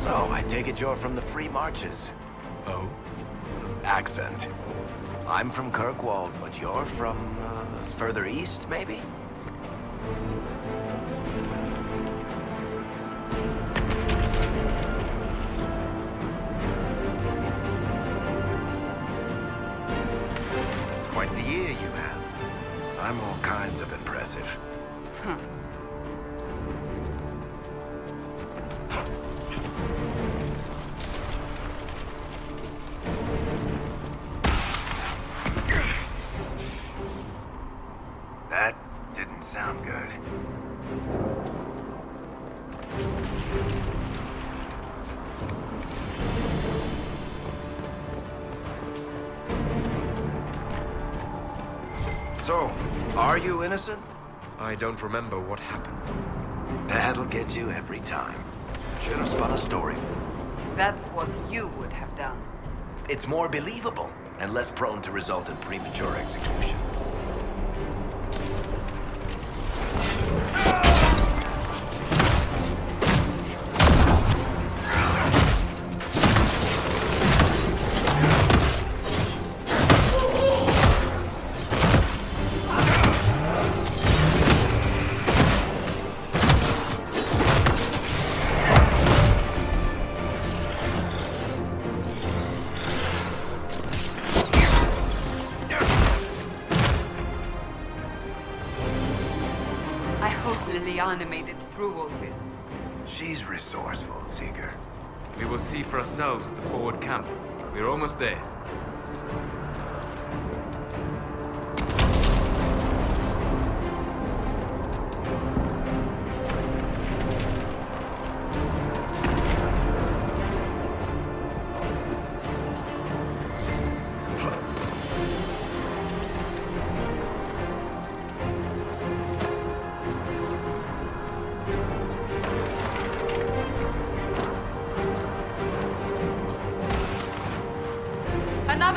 So, I take it you're from the Free Marches. Oh? Accent. I'm from Kirkwall, but you're from, further east, maybe? It's quite the year you have. I'm all kinds of impressive. That didn't sound good. So, are you innocent? I don't remember what happened. That'll get you every time. Should have spun a story. That's what you would have done. It's more believable and less prone to result in premature execution. I hope Liliana made it through all this. She's resourceful, Seeker. We will see for ourselves at the forward camp. We're almost there. Another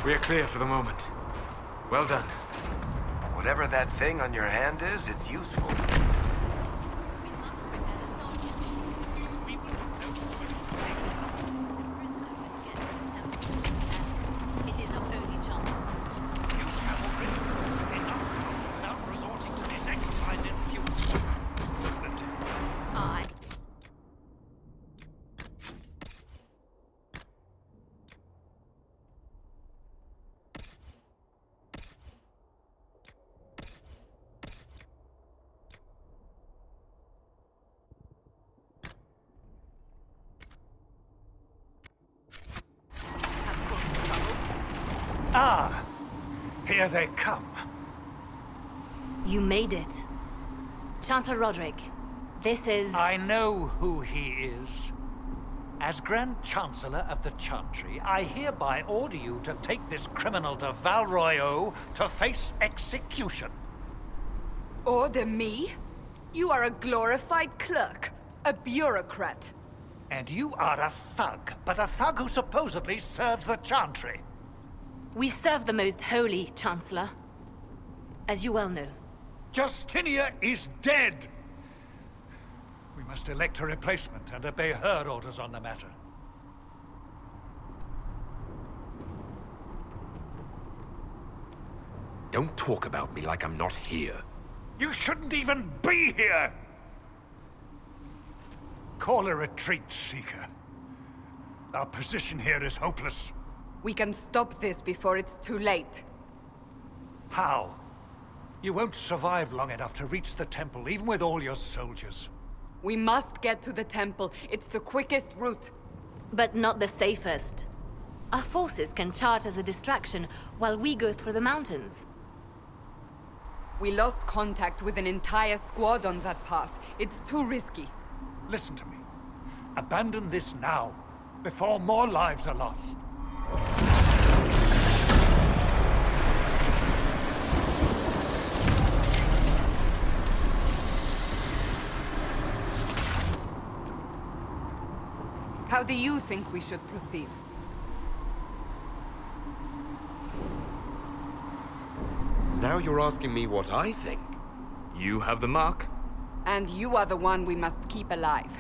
We're clear for the moment. Well done. Whatever that thing on your hand is, it's useful. Ah, here they come. You made it. Chancellor Roderick, this is... I know who he is. As Grand Chancellor of the Chantry, I hereby order you to take this criminal to Val Royeaux to face execution. Order me? You are a glorified clerk, a bureaucrat. And you are a thug, but a thug who supposedly serves the Chantry. We serve the most holy, Chancellor. As you well know. Justinia is dead! We must elect a replacement and obey her orders on the matter. Don't talk about me like I'm not here. You shouldn't even be here! Call a retreat, Seeker. Our position here is hopeless. We can stop this before it's too late. How? You won't survive long enough to reach the temple, even with all your soldiers. We must get to the temple. It's the quickest route. But not the safest. Our forces can charge as a distraction while we go through the mountains. We lost contact with an entire squad on that path. It's too risky. Listen to me. Abandon this now, before more lives are lost. How do you think we should proceed? Now you're asking me what I think. You have the mark. And you are the one we must keep alive.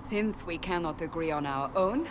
Since we cannot agree on our own,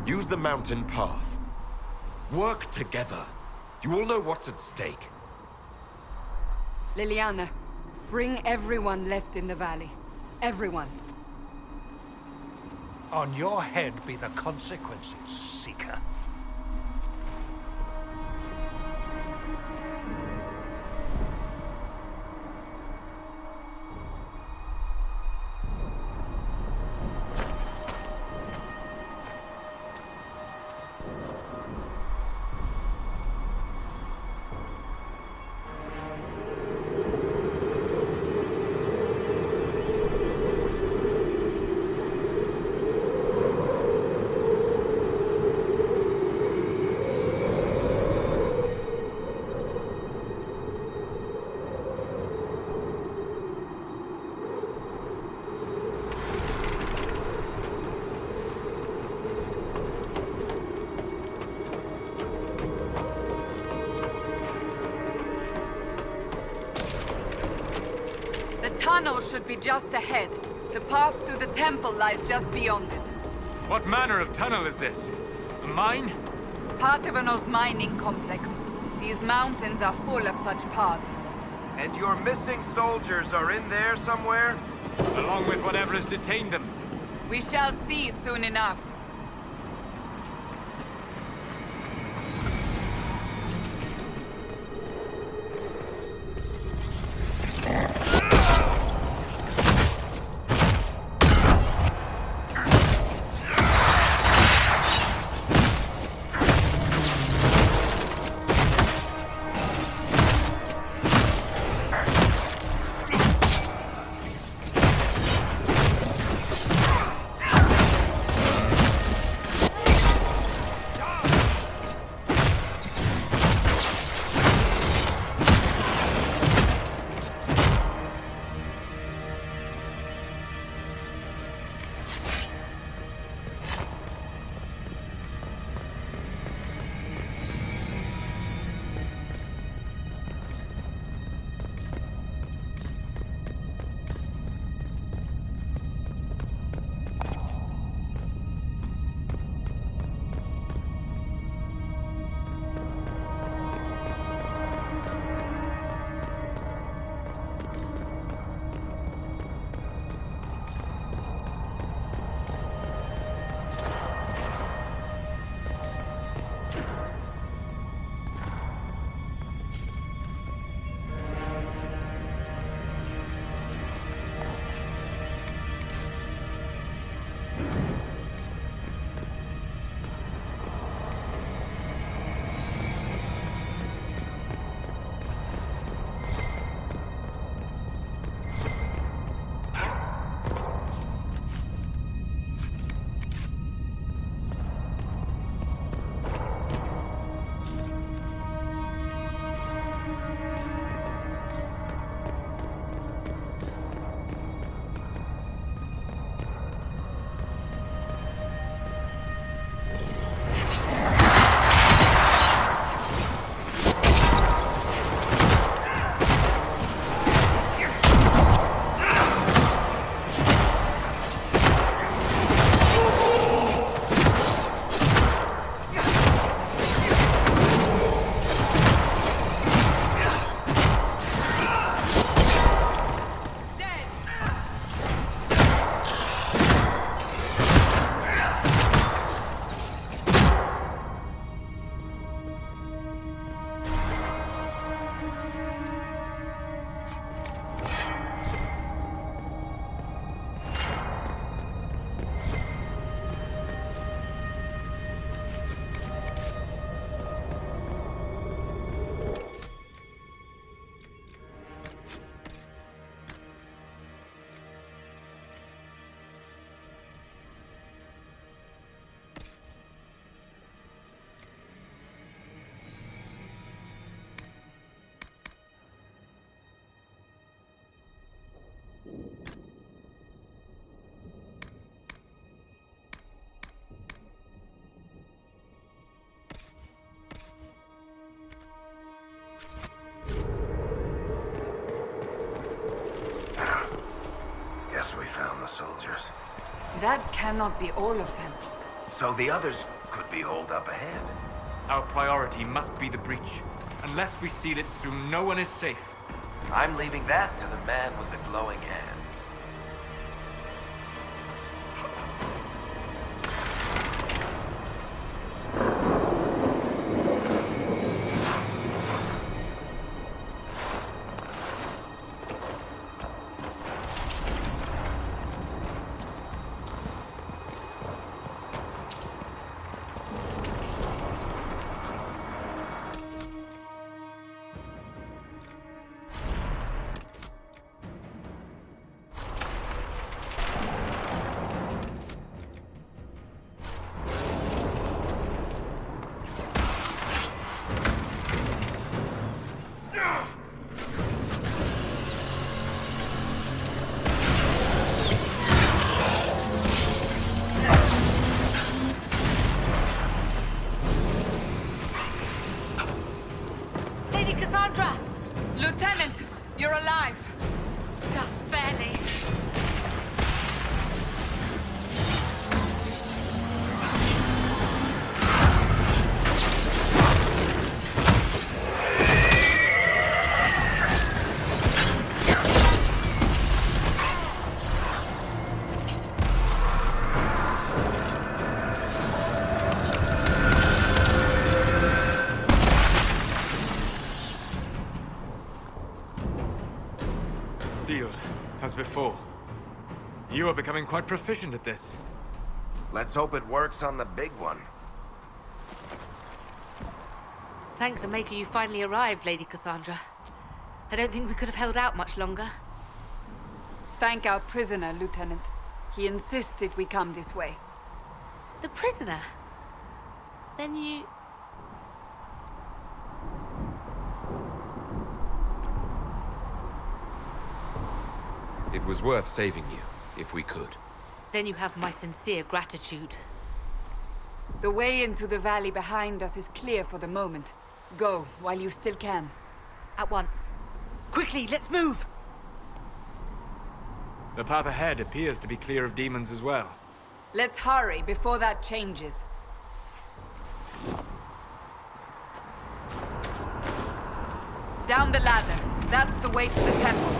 Use the mountain path. Work together. You all know what's at stake. Liliana, bring everyone left in the valley. Everyone. On your head be the consequences, Seeker. The tunnel should be just ahead. The path to the temple lies just beyond it. What manner of tunnel is this? A mine? Part of an old mining complex. These mountains are full of such paths. And your missing soldiers are in there somewhere? Along with whatever has detained them. We shall see soon enough. soldiers. That cannot be all of them. So the others could be holed up ahead. Our priority must be the breach. Unless we seal it soon, no one is safe. I'm leaving that to the man with the glowing hand. Lady Cassandra! Lieutenant, you're alive. Just barely. Sealed, as before. You are becoming quite proficient at this. Let's hope it works on the big one. Thank the Maker you finally arrived, Lady Cassandra. I don't think we could have held out much longer. Thank our prisoner, Lieutenant. He insisted we come this way. The prisoner? Then you... It was worth saving you, if we could. Then you have my sincere gratitude. The way into the valley behind us is clear for the moment. Go, while you still can. At once. Quickly, let's move! The path ahead appears to be clear of demons as well. Let's hurry before that changes. Down the ladder. That's the way to the temple.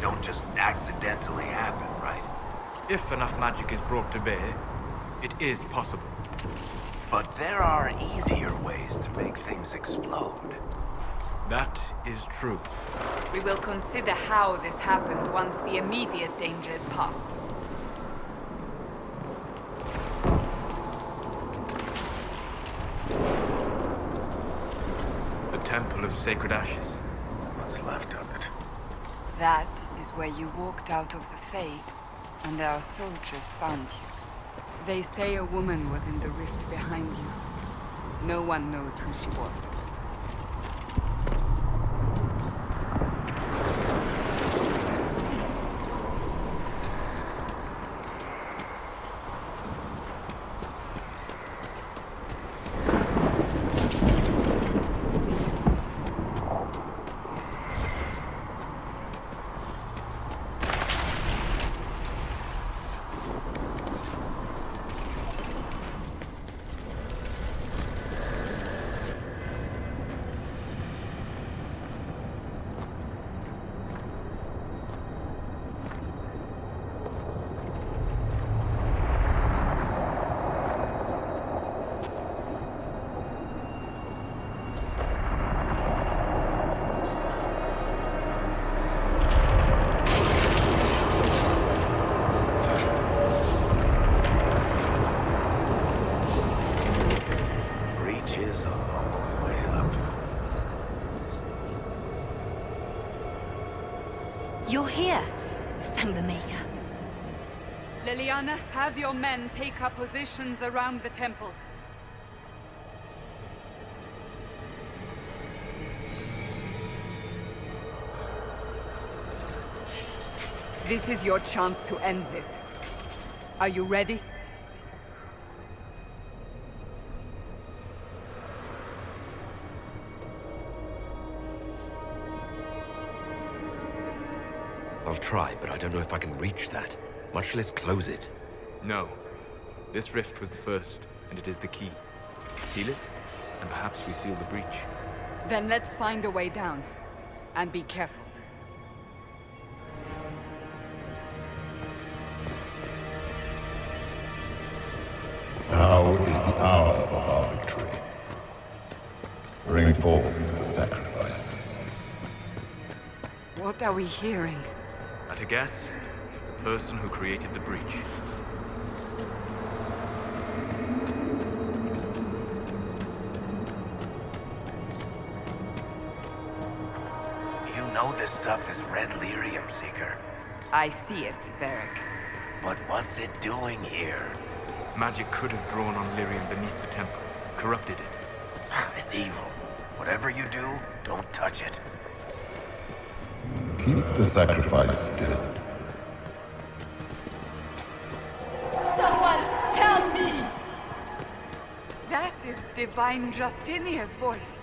Don't just accidentally happen, right? If enough magic is brought to bear, it is possible. But there are easier ways to make things explode. That is true. We will consider how this happened once the immediate danger is past. Temple of Sacred Ashes. What's left of it? That is where you walked out of the Fae, and our soldiers found you. They say a woman was in the rift behind you. No one knows who she was. You're here. Thank the Maker. Liliana, have your men take up positions around the temple. This is your chance to end this. Are you ready? I'll try, but I don't know if I can reach that, much less close it. No. This rift was the first, and it is the key. Seal it, and perhaps we seal the breach. Then let's find a way down. And be careful. Now is the hour of our victory. Bring forth the sacrifice. What are we hearing? At a guess, the person who created the breach. You know this stuff is red lyrium, Seeker. I see it, Varric. But what's it doing here? Magic could have drawn on lyrium beneath the temple, corrupted it. It's evil. Whatever you do, don't touch it. Keep the sacrifice still. Someone help me! That is Divine Justinia's voice.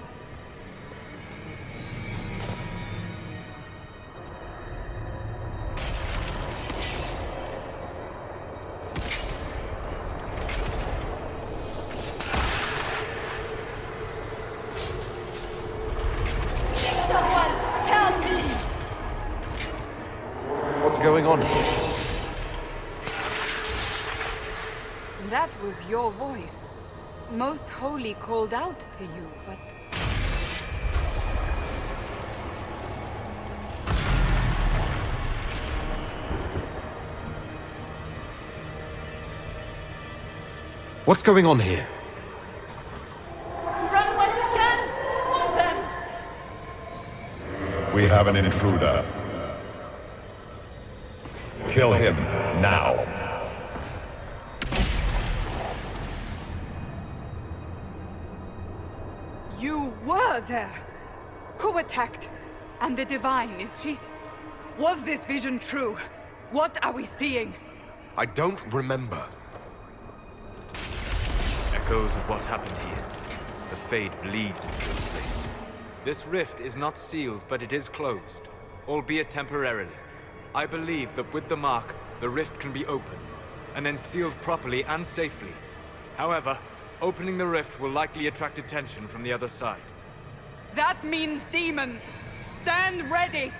What's going on here? That was your voice. Most Holy called out to you, but... What's going on here? Run while you can! Hold them! We have an intruder. Kill him now. You were there! Who attacked? And the Divine, is she... Was this vision true? What are we seeing? I don't remember. Echoes of what happened here. The fade bleeds into this place. This rift is not sealed, but it is closed, albeit temporarily. I believe that with the mark, the rift can be opened, and then sealed properly and safely. However, opening the rift will likely attract attention from the other side. That means demons! Stand ready!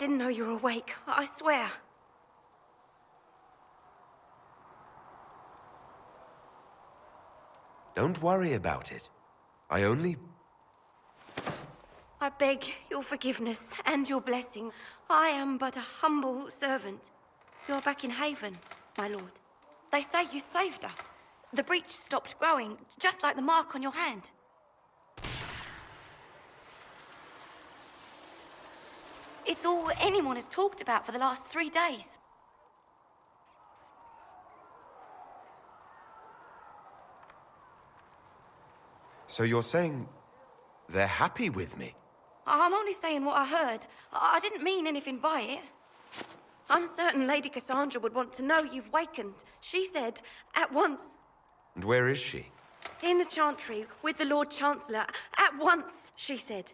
didn't know you were awake, I swear. Don't worry about it. I only... I beg your forgiveness and your blessing. I am but a humble servant. You're back in Haven, my lord. They say you saved us. The breach stopped growing, just like the mark on your hand. It's all anyone has talked about for the last 3 days. So you're saying they're happy with me? I'm only saying what I heard. I didn't mean anything by it. I'm certain Lady Cassandra would want to know you've wakened. She said, at once. And where is she? In the Chantry, with the Lord Chancellor. At once, she said.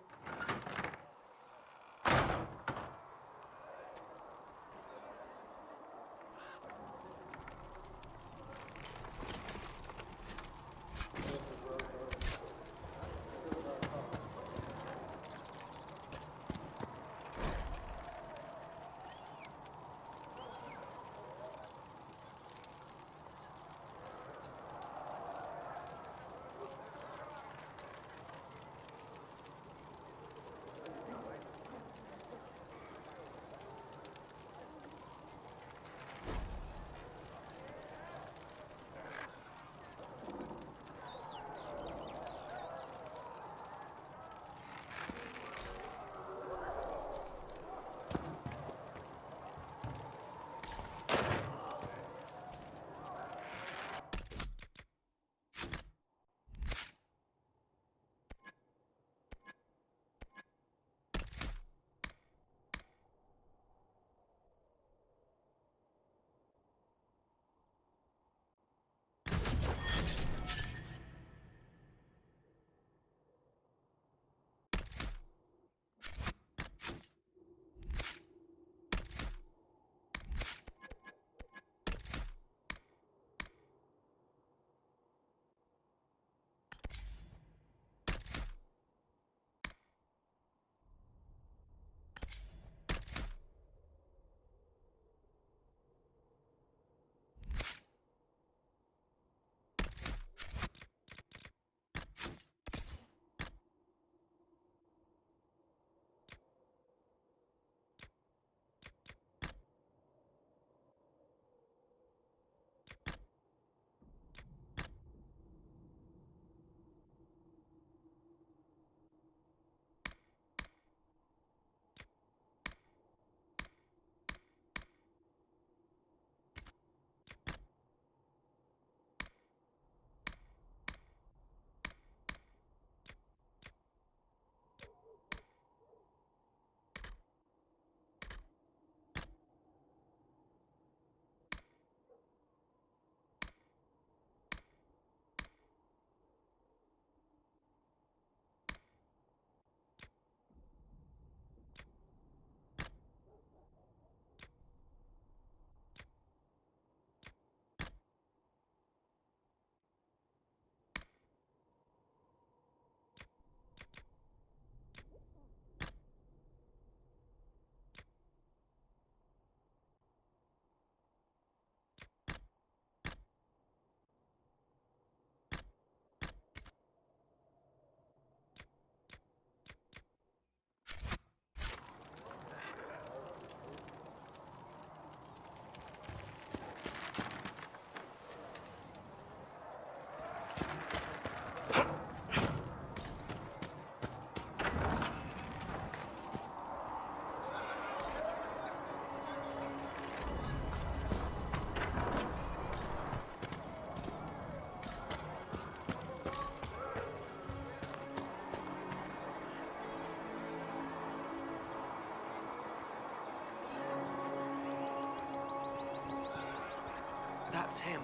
That's him.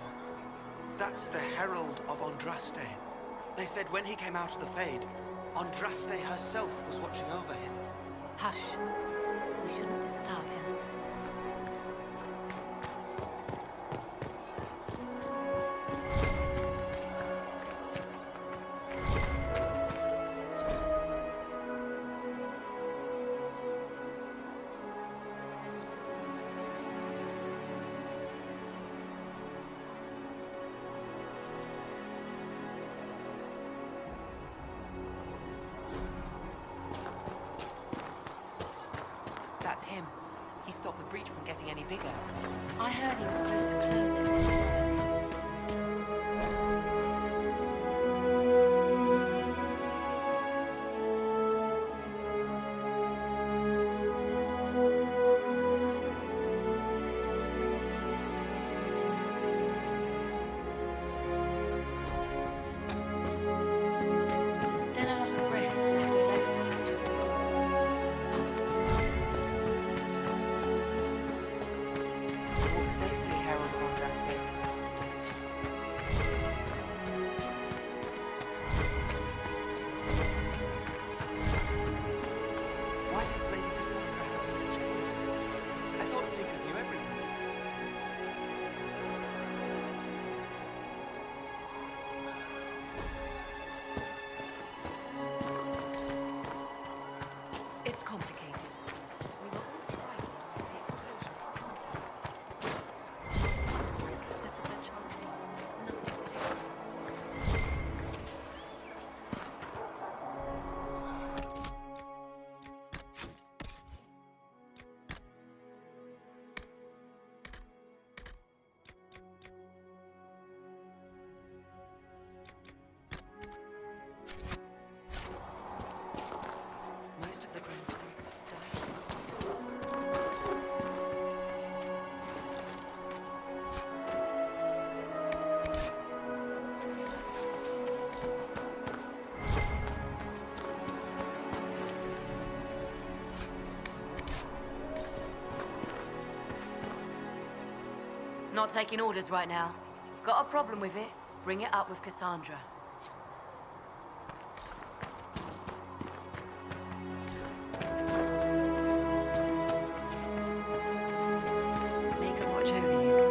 That's the Herald of Andraste. They said when he came out of the Fade, Andraste herself was watching over him. Hush. We shouldn't disturb him. stop the breach from getting any bigger. I heard he was supposed to close it entirely. Still a lot of rifts left alone. Walk safely, Herald of Andraste. Why didn't Lady Cassandra have him in chains? I thought Seekers knew everything. It's complicated. We were all frightened by the explosion. Chancellor says that the Chantry wants nothing to do with us. Most of the Grand Clerics have died. Not taking orders right now. Got a problem with it? Bring it up with Cassandra. Make her watch over you.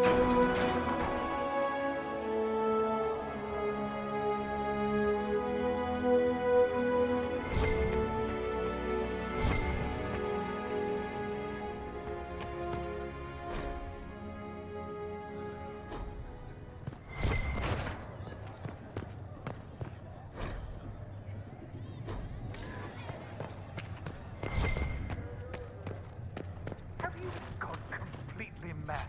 Have you gone completely mad?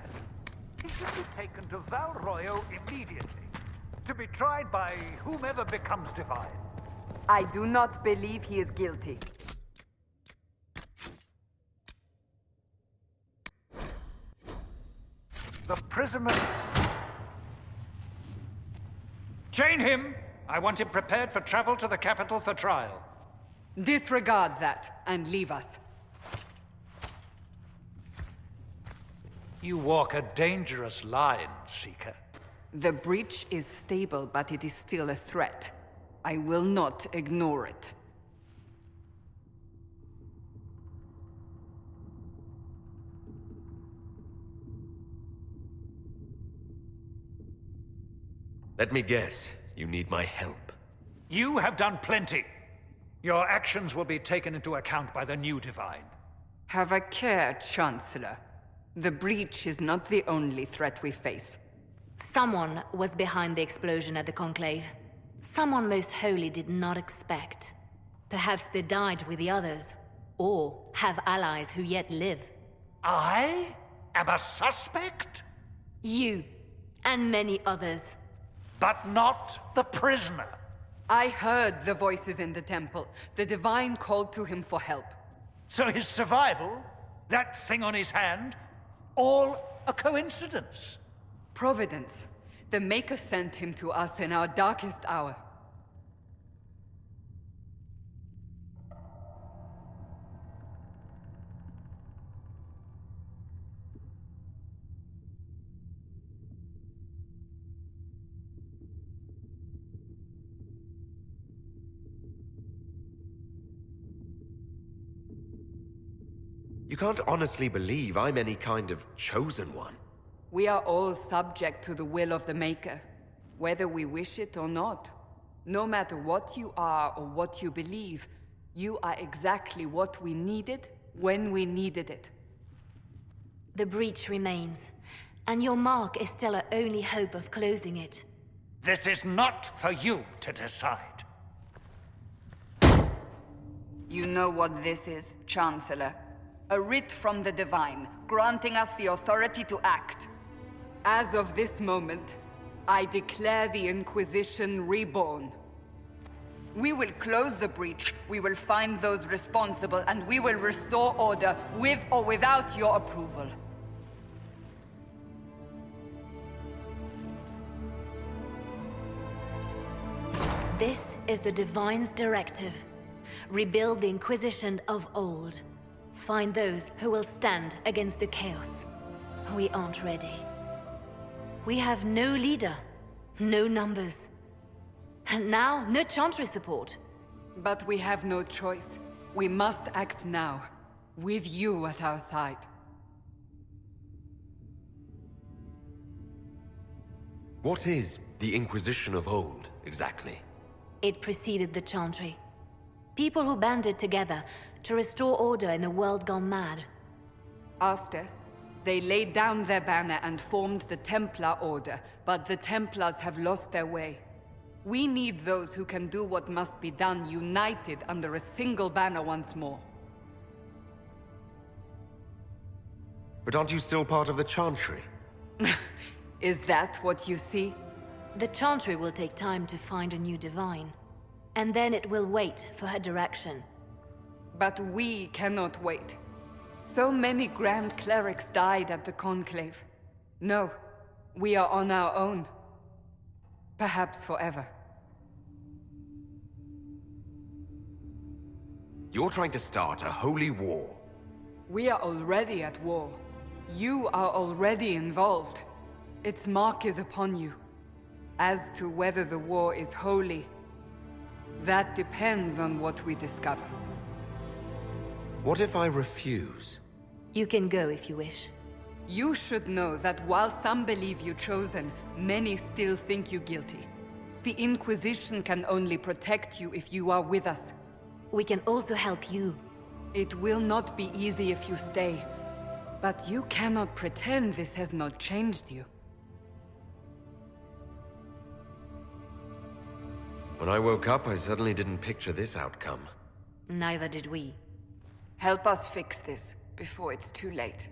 He should be taken to Val Royo immediately, to be tried by whomever becomes divine. I do not believe he is guilty. The prisoner... Chain him! I want him prepared for travel to the capital for trial. Disregard that and leave us. You walk a dangerous line, Seeker. The breach is stable, but it is still a threat. I will not ignore it. Let me guess. You need my help. You have done plenty. Your actions will be taken into account by the new divine. Have a care, Chancellor. The breach is not the only threat we face. Someone was behind the explosion at the Conclave. Someone Most Holy did not expect. Perhaps they died with the others, or have allies who yet live. I am a suspect? You, and many others. But not the prisoner. I heard the voices in the temple. The divine called to him for help. So his survival, that thing on his hand, all a coincidence. Providence. The Maker sent him to us in our darkest hour. You can't honestly believe I'm any kind of chosen one. We are all subject to the will of the Maker, whether we wish it or not. No matter what you are or what you believe, you are exactly what we needed when we needed it. The breach remains, and your mark is still our only hope of closing it. This is not for you to decide. You know what this is, Chancellor. A writ from the Divine, granting us the authority to act. As of this moment, I declare the Inquisition reborn. We will close the breach, we will find those responsible, and we will restore order with or without your approval. This is the Divine's directive. Rebuild the Inquisition of old. Find those who will stand against the chaos. We aren't ready. We have no leader, no numbers. And now, no Chantry support. But we have no choice. We must act now, with you at our side. What is the Inquisition of old, exactly? It preceded the Chantry. People who banded together to restore order in a world gone mad. After, they laid down their banner and formed the Templar Order, but the Templars have lost their way. We need those who can do what must be done, united under a single banner once more. But aren't you still part of the Chantry? Is that what you see? The Chantry will take time to find a new Divine. And then it will wait for her direction. But we cannot wait. So many Grand Clerics died at the Conclave. No, we are on our own. Perhaps forever. You're trying to start a holy war. We are already at war. You are already involved. Its mark is upon you. As to whether the war is holy, that depends on what we discover. What if I refuse? You can go if you wish. You should know that while some believe you chosen, many still think you guilty. The Inquisition can only protect you if you are with us. We can also help you. It will not be easy if you stay. But you cannot pretend this has not changed you. When I woke up, I certainly didn't picture this outcome. Neither did we. Help us fix this, before it's too late.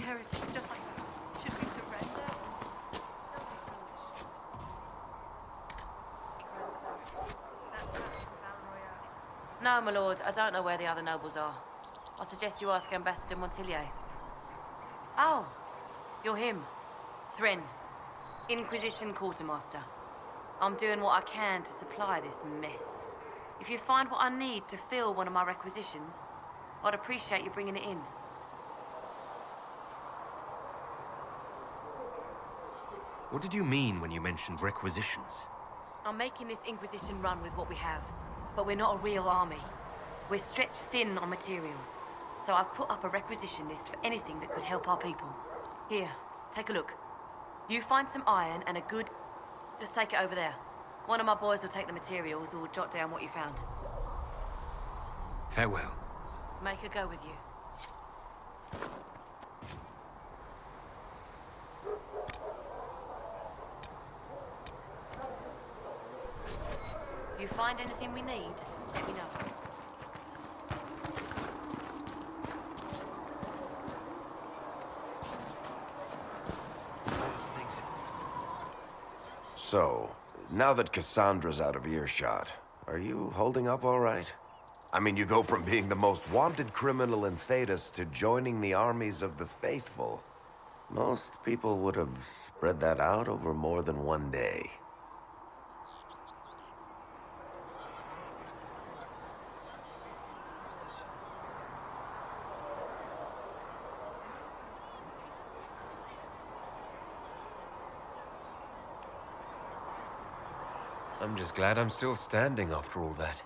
heretics just like that. Should we surrender? Don't be foolish. No, my lord, I don't know where the other nobles are. I suggest you ask Ambassador Montillier. Oh, you're him. Thrin, Inquisition Quartermaster. I'm doing what I can to supply this mess. If you find what I need to fill one of my requisitions, I'd appreciate you bringing it in. What did you mean when you mentioned requisitions? I'm making this Inquisition run with what we have, but we're not a real army. We're stretched thin on materials, so I've put up a requisition list for anything that could help our people. Here, take a look. You find some iron and a good... Just take it over there. One of my boys will take the materials or jot down what you found. Farewell. Make her go with you. You find anything we need, let me know. So, now that Cassandra's out of earshot, are you holding up all right? I mean, you go from being the most wanted criminal in Thedas to joining the armies of the faithful. Most people would have spread that out over more than one day. I'm just glad I'm still standing after all that.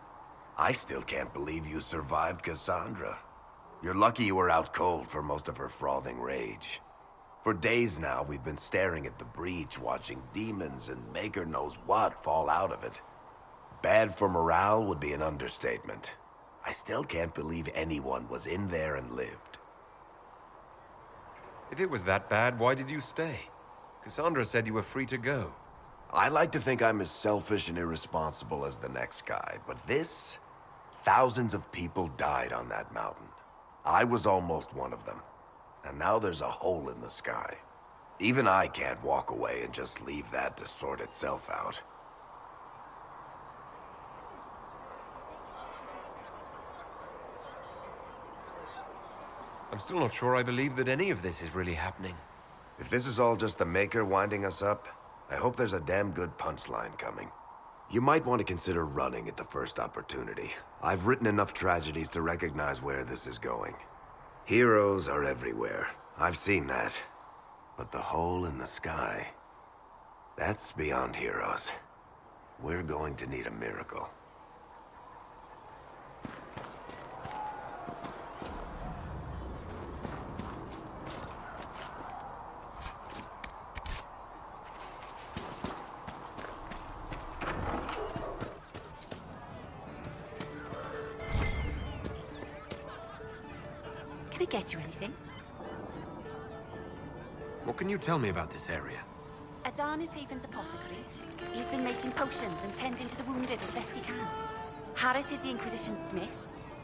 I still can't believe you survived Cassandra. You're lucky you were out cold for most of her frothing rage. For days now, we've been staring at the breach, watching demons and maker knows what fall out of it. Bad for morale would be an understatement. I still can't believe anyone was in there and lived. If it was that bad, why did you stay? Cassandra said you were free to go. I like to think I'm as selfish and irresponsible as the next guy, but this... Thousands of people died on that mountain. I was almost one of them. And now there's a hole in the sky. Even I can't walk away and just leave that to sort itself out. I'm still not sure I believe that any of this is really happening. If this is all just the Maker winding us up, I hope there's a damn good punchline coming. You might want to consider running at the first opportunity. I've written enough tragedies to recognize where this is going. Heroes are everywhere. I've seen that. But the hole in the sky... that's beyond heroes. We're going to need a miracle. Can I get you anything? What can you tell me about this area? Adan is Haven's apothecary. He's been making potions and tending to the wounded as best he can. Harrit is the Inquisition smith.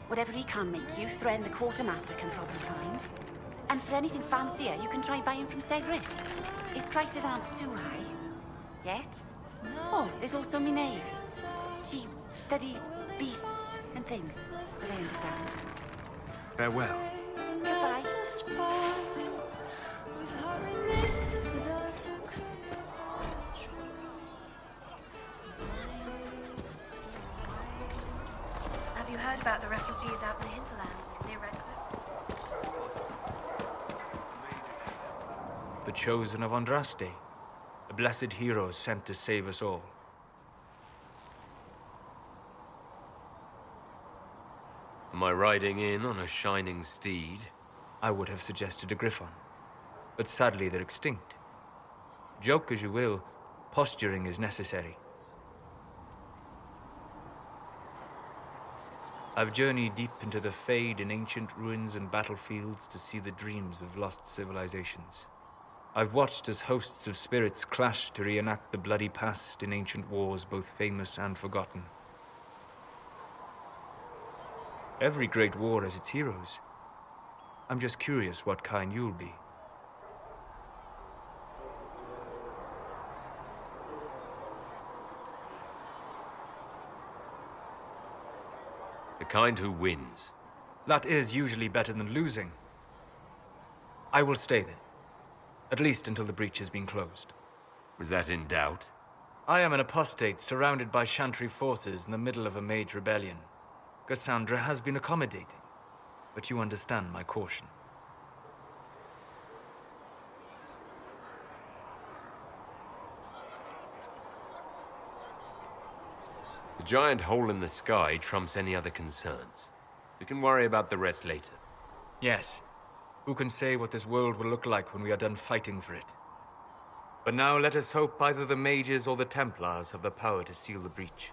Whatever he can make you, Thren the quartermaster can probably find. And for anything fancier, you can try buying from Segrit. His prices aren't too high. Yet. Oh, there's also Minave. She studies beasts and things, as I understand. Farewell. Goodbye. Have you heard about the refugees out in the hinterlands near Redcliffe? The chosen of Andraste, a blessed hero sent to save us all. Am I riding in on a shining steed? I would have suggested a griffon, but sadly they're extinct. Joke as you will, posturing is necessary. I've journeyed deep into the Fade in ancient ruins and battlefields to see the dreams of lost civilizations. I've watched as hosts of spirits clash to reenact the bloody past in ancient wars, both famous and forgotten. Every great war has its heroes. I'm just curious what kind you'll be. kind who wins. That is usually better than losing. I will stay there. At least until the breach has been closed. Was that in doubt? I am an apostate surrounded by Chantry forces in the middle of a mage rebellion. Cassandra has been accommodating, but you understand my caution. The giant hole in the sky trumps any other concerns. We can worry about the rest later. Yes. Who can say what this world will look like when we are done fighting for it? But now let us hope either the mages or the Templars have the power to seal the breach.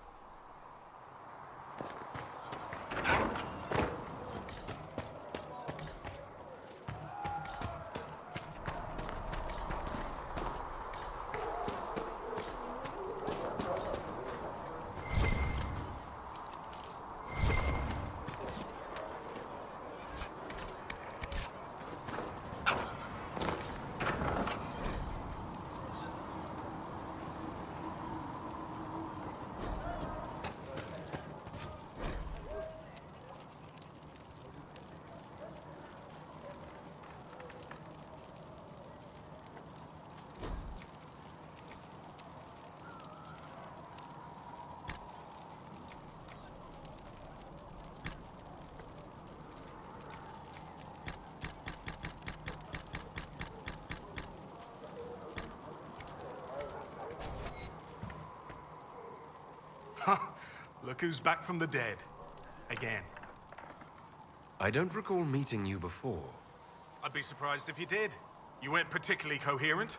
Look who's back from the dead. Again. I don't recall meeting you before. I'd be surprised if you did. You weren't particularly coherent.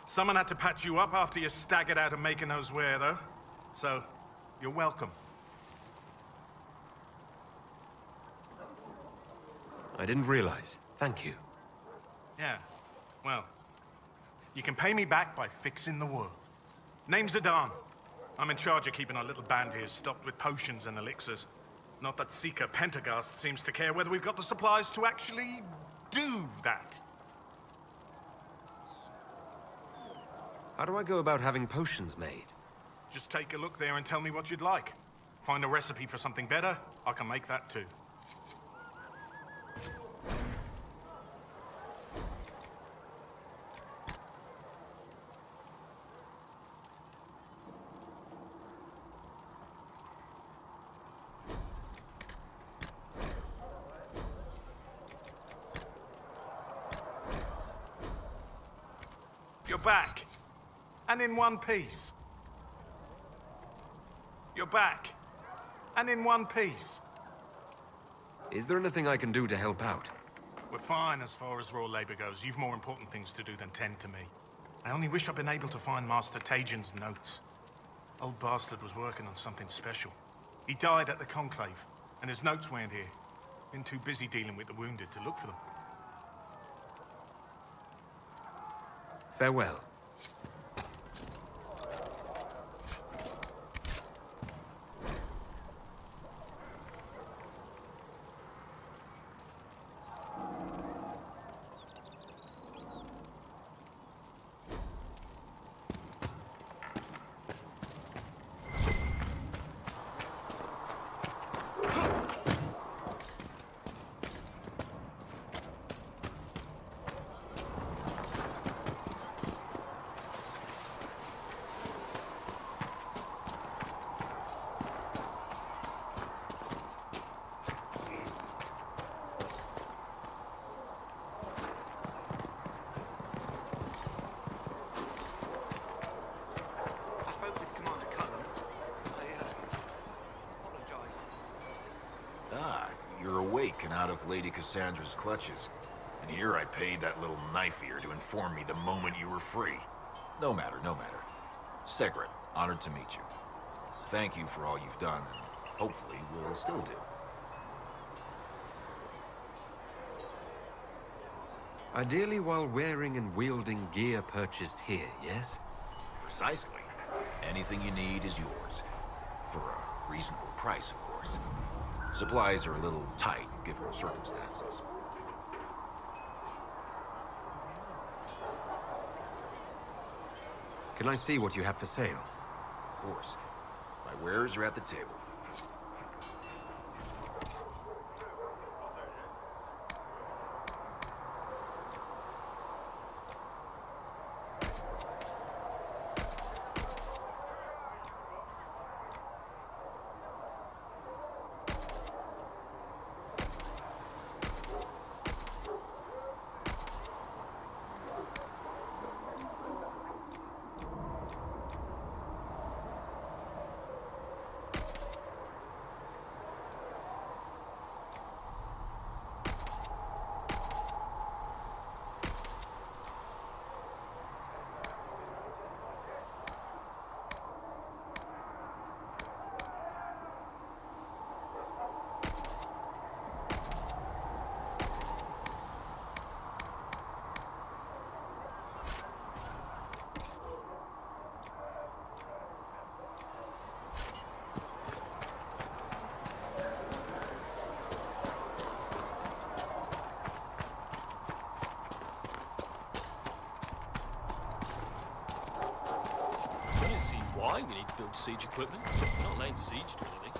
Someone had to patch you up after you staggered out of making those wear, though. So, you're welcome. I didn't realize. Thank you. Yeah, well, you can pay me back by fixing the world. Name's Adan. I'm in charge of keeping our little band here stocked with potions and elixirs. Not that Seeker Pentagast seems to care whether we've got the supplies to actually do that. How do I go about having potions made? Just take a look there and tell me what you'd like. Find a recipe for something better, I can make that too. You're back. And in one piece. You're back. And in one piece. Is there anything I can do to help out? We're fine as far as raw labor goes. You've more important things to do than tend to me. I only wish I'd been able to find Master Tajin's notes. Old bastard was working on something special. He died at the Conclave, and his notes weren't here. Been too busy dealing with the wounded to look for them. Farewell. And out of Lady Cassandra's clutches. And here I paid that little knife-ear to inform me the moment you were free. No matter, no matter. Sigrid, honored to meet you. Thank you for all you've done, and hopefully will still do. Ideally while wearing and wielding gear purchased here, yes? Precisely. Anything you need is yours. For a reasonable price, of course. Supplies are a little tight, given the circumstances. Can I see what you have for sale? Of course. My wares are at the table. see why we need to build siege equipment. We're not laying siege to anything.